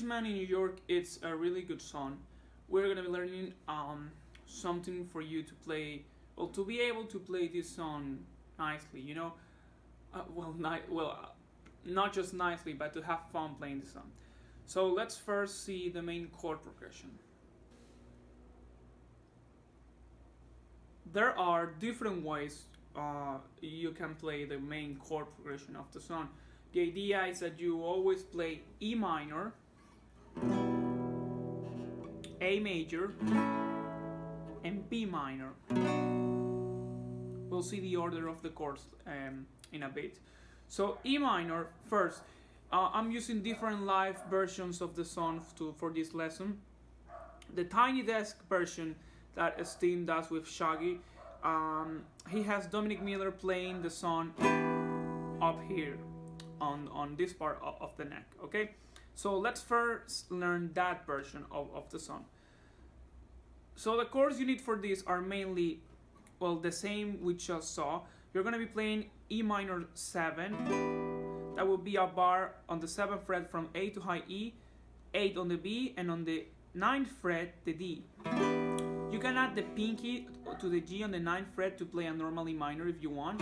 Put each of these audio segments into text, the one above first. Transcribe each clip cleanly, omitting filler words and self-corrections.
Englishman in New York, it's a really good song. We're gonna be learning something for you to play, well, to be able to play this song nicely, you know. Not just nicely, but to have fun playing the song. So let's first see the main chord progression. There are different ways you can play the main chord progression of the song. The idea is that you always play E minor, A major, and B minor. We'll see the order of the chords in a bit. So E minor first. I'm using different live versions of the song for this lesson. The Tiny Desk version that Steen does with Shaggy, he has Dominic Miller playing the song up here on this part of the neck. Okay, so let's first learn that version of the song. So the chords you need for this are mainly, well, the same we just saw. You're going to be playing E minor 7. That will be a bar on the 7th fret from A to high E, 8 on the B, and on the 9th fret, the D. You can add the pinky to the G on the 9th fret to play a normal E minor if you want.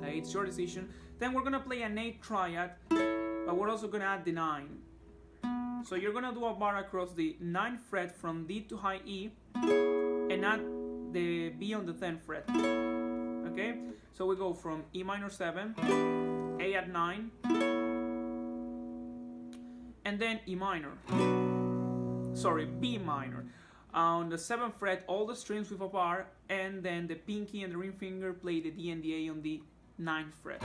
It's your decision. Then we're going to play an 8 triad, but we're also going to add the 9. So you're going to do a bar across the 9th fret from D to high E, and add the B on the 10th fret. Okay? So we go from E minor 7, A at 9, and then E minor. Sorry, B minor. On the 7th fret, all the strings with a bar, and then the pinky and the ring finger play the D and the A on the 9th fret.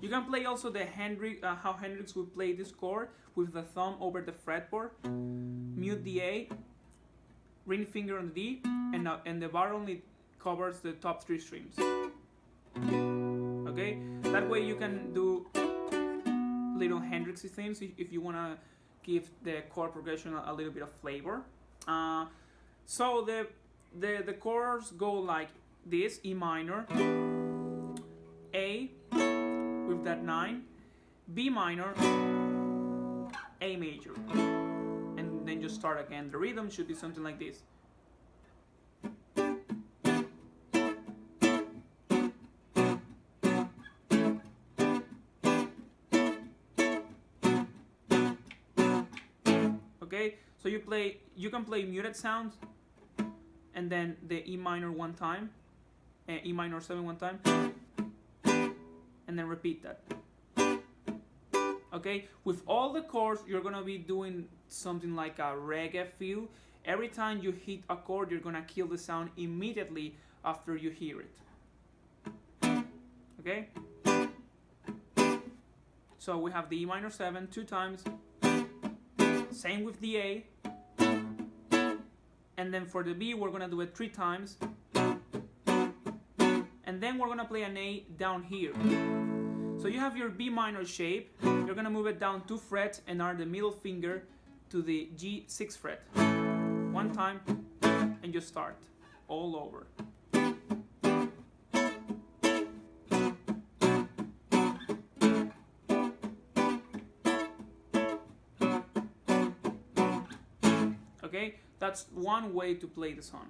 You can play also the how Hendrix would play this chord with the thumb over the fretboard, mute the A, ring finger on the D, and the bar only covers the top 3 strings. Okay, that way you can do little Hendrixy things if you want to give the chord progression a little bit of flavor. So the chords go like this: E minor, A with that 9, B minor, A major, and then just start again. The rhythm should be something like this. Okay, so you can play muted sounds, and then the E minor one time, E minor 7 one time, and then repeat that. Okay, with all the chords, you're gonna be doing something like a reggae feel. Every time you hit a chord, you're gonna kill the sound immediately after you hear it. Okay? So we have the E minor 7 2 times. Same with the A, and then for the B we're gonna do it 3 times, and then we're gonna play an A down here. So you have your B minor shape. You're gonna move it down 2 frets and add the middle finger to the G 6th fret. 1 time, and you start all over. Okay, that's one way to play the song.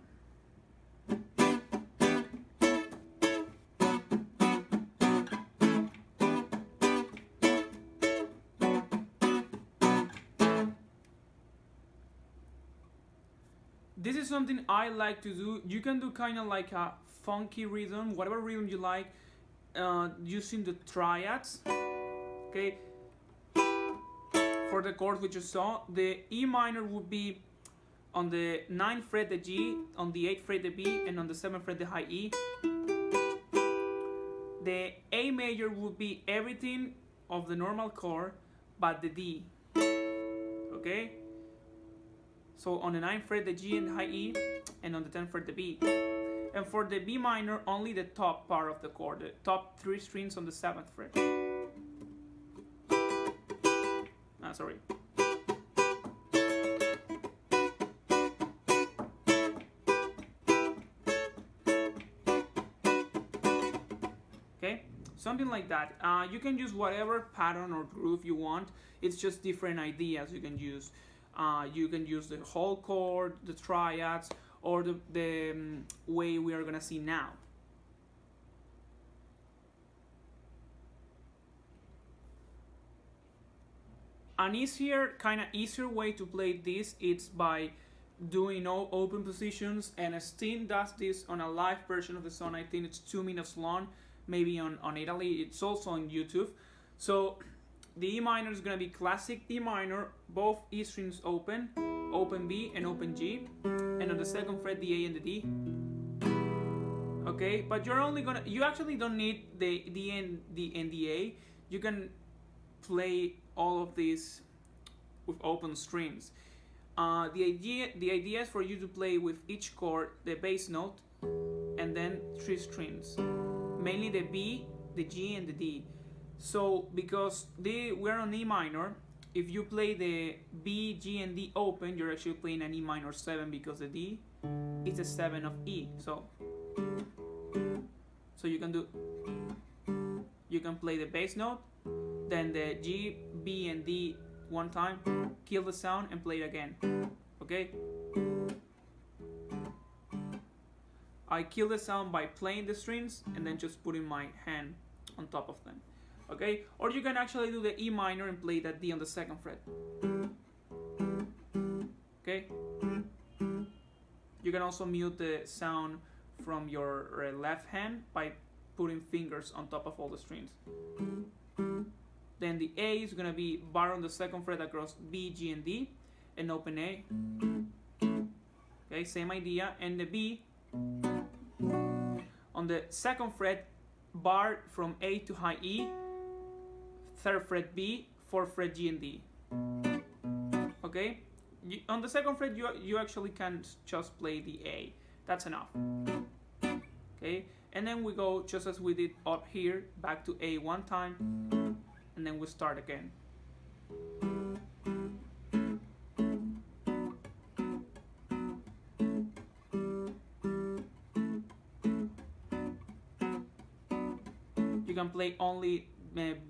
This is something I like to do. You can do kind of like a funky rhythm, whatever rhythm you like, using the triads. Okay, for the chords we just saw, the E minor would be on the 9th fret the G, on the 8th fret the B, and on the 7th fret the high E. The A major would be everything of the normal chord but the D. Okay? So on the 9th fret the G and the high E, and on the 10th fret the B. And for the B minor, only the top part of the chord, the top 3 strings on the 7th fret. Sorry. Okay, something like that. You can use whatever pattern or groove you want. It's just different ideas you can use. You can use the whole chord, the triads, or the way we are gonna see now. An easier way to play this is by doing all open positions, and Steen does this on a live version of the song. I think it's 2 minutes long, maybe on Italy. It's also on YouTube. So the E minor is gonna be classic E minor, both E strings open, open B and open G, and on the second fret the A and the D. Okay, but you actually don't need the D and the A. You can play all of these with open strings. The idea is for you to play with each chord the bass note and then 3 strings, mainly the B, the G, and the D. So because we're on E minor, if you play the B, G, and D open, you're actually playing an E minor 7 because the D is a 7 of E. So you can play the bass note, then the G, B, and D one time, kill the sound, and play it again. Okay? I kill the sound by playing the strings and then just putting my hand on top of them. Okay? Or you can actually do the E minor and play that D on the second fret. Okay? You can also mute the sound from your left hand by putting fingers on top of all the strings. Then the A is gonna be bar on the second fret across B, G, and D, and open A. Okay, same idea. And the B on the second fret, bar from A to high E, third fret B, fourth fret G and D. Okay, on the second fret you actually can just play the A. That's enough. Okay, and then we go just as we did up here, back to A one time, and then we start again. You can play only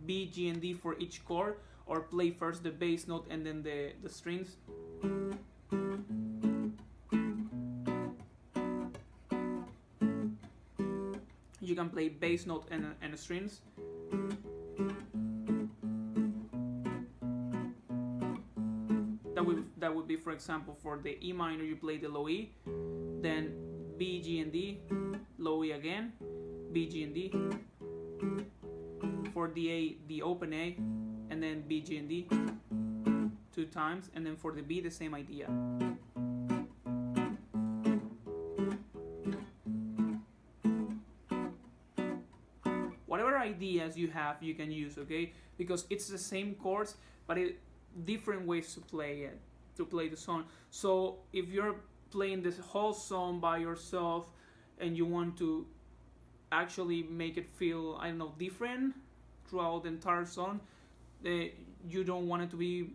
B, G, and D for each chord, or play first the bass note and then the strings. You can play bass note and strings. That would be, for example, for the E minor, you play the low E, then B, G, and D, low E again, B, G, and D. For the A, the open A, and then B, G, and D 2 times, and then for the B, the same idea. Whatever ideas you have, you can use, okay? Because it's the same chords, but different ways to play it, to play the song. So if you're playing this whole song by yourself and you want to actually make it feel, I don't know, different throughout the entire song, you don't want it to be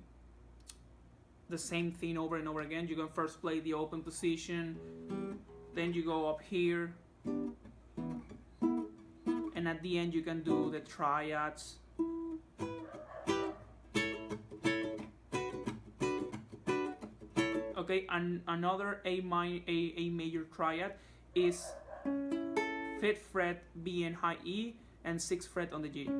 the same thing over and over again. You can first play the open position, then you go up here, and at the end you can do the triads. Okay, and another A major triad is 5th fret B and high E, and 6th fret on the G.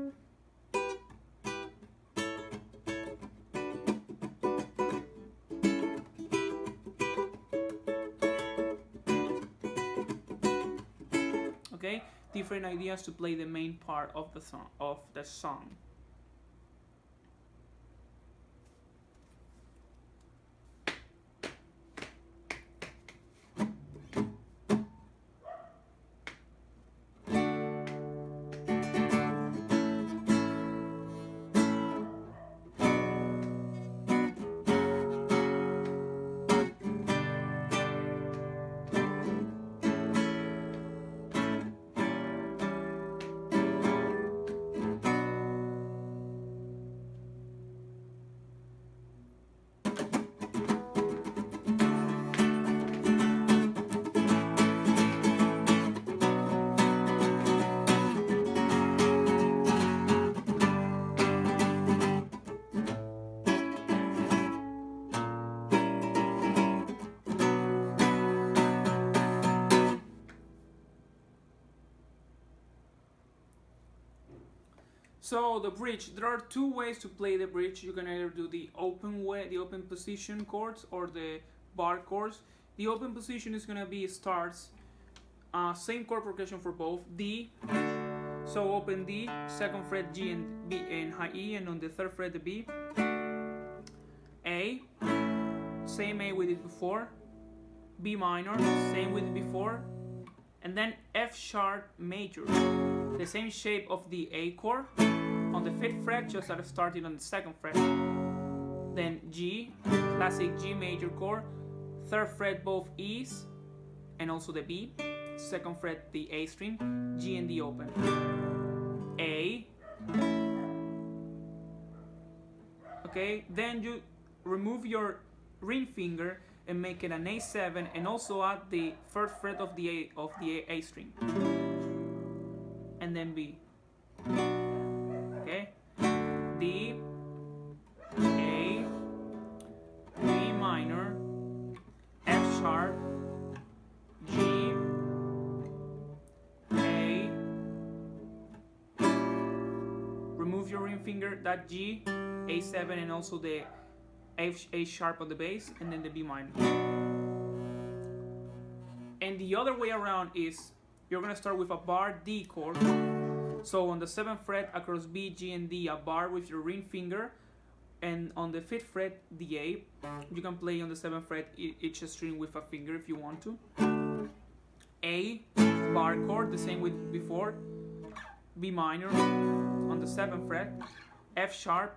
Okay, different ideas to play the main part of the song. So the bridge, there are two ways to play the bridge. You can either do the open way, the open position chords, or the bar chords. The open position is gonna be starts, same chord progression for both. D, so open D, second fret G and B and high E, and on the third fret the B. A, same A we did before. B minor, same we did before. And then F sharp major, the same shape of the A chord on the 5th fret, just that it started on the 2nd fret. Then G, classic G major chord, 3rd fret both E's and also the B, 2nd fret the A string, G and D open. A, okay, then you remove your ring finger and make it an A7, and also add the 1st fret of the A string, and then B. Okay, D, A, B minor, F sharp, G, A. Remove your ring finger, that G, A7, and also the A sharp on the bass, and then the B minor. And the other way around is you're gonna start with a bar D chord. So on the 7th fret across B, G, and D, a bar with your ring finger, and on the 5th fret the A. You can play on the 7th fret each string with a finger if you want to. A bar chord, the same with before. B minor on the 7th fret, F sharp.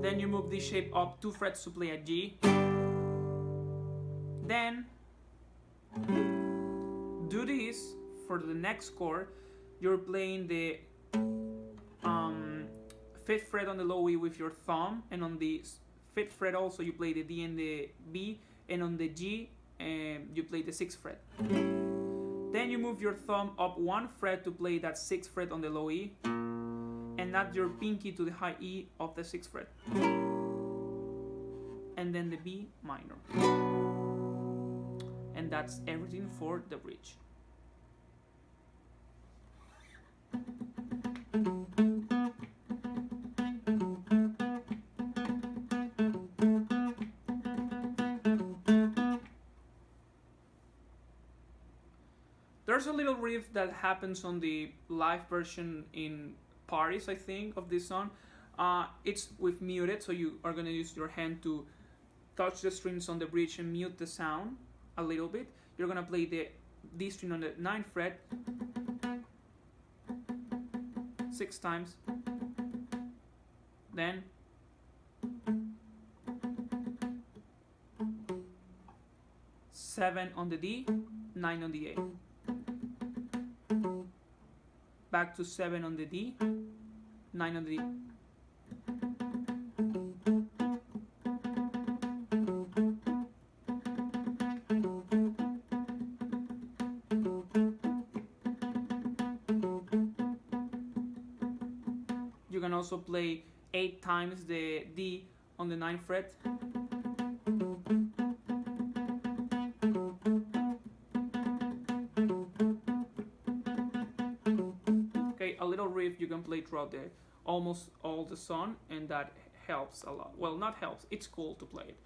Then you move this shape up 2 frets to play a G. Then do this for the next chord. You're playing the 5th fret on the low E with your thumb, and on the 5th fret also you play the D and the B, and on the G you play the 6th fret. Then you move your thumb up 1 fret to play that 6th fret on the low E, and add your pinky to the high E of the 6th fret, and then the B minor. And that's everything for the bridge. There's a little riff that happens on the live version in parties, I think, of this song. It's with muted, so you are going to use your hand to touch the strings on the bridge and mute the sound a little bit. You're going to play the D string on the 9th fret 6 times, then seven on the D, 9 on the A, back to 7 on the D, 9 on the D. You can also play 8 times the D on the 9th fret. Okay, a little riff you can play throughout almost all the song, and that helps a lot. Well, not helps, it's cool to play it.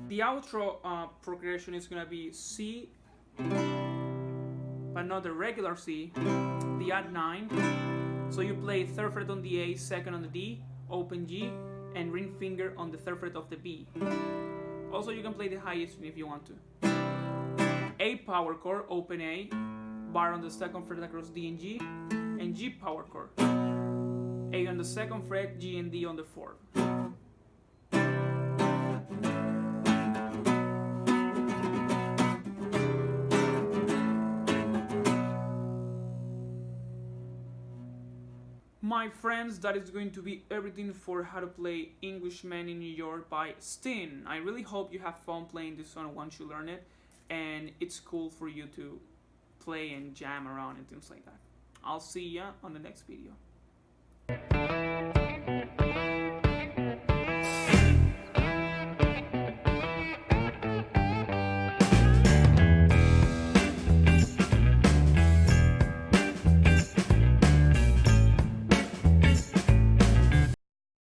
The outro progression is gonna be C, but not the regular C, the add 9. So you play 3rd fret on the A, 2nd on the D, open G, and ring finger on the 3rd fret of the B. Also, you can play the highest string if you want to. A power chord, open A, bar on the 2nd fret across D and G, and G power chord. A on the 2nd fret, G and D on the 4th. My friends, that is going to be everything for how to play Englishman in New York by Sting. I really hope you have fun playing this song once you learn it, and it's cool for you to play and jam around and things like that. I'll see ya on the next video.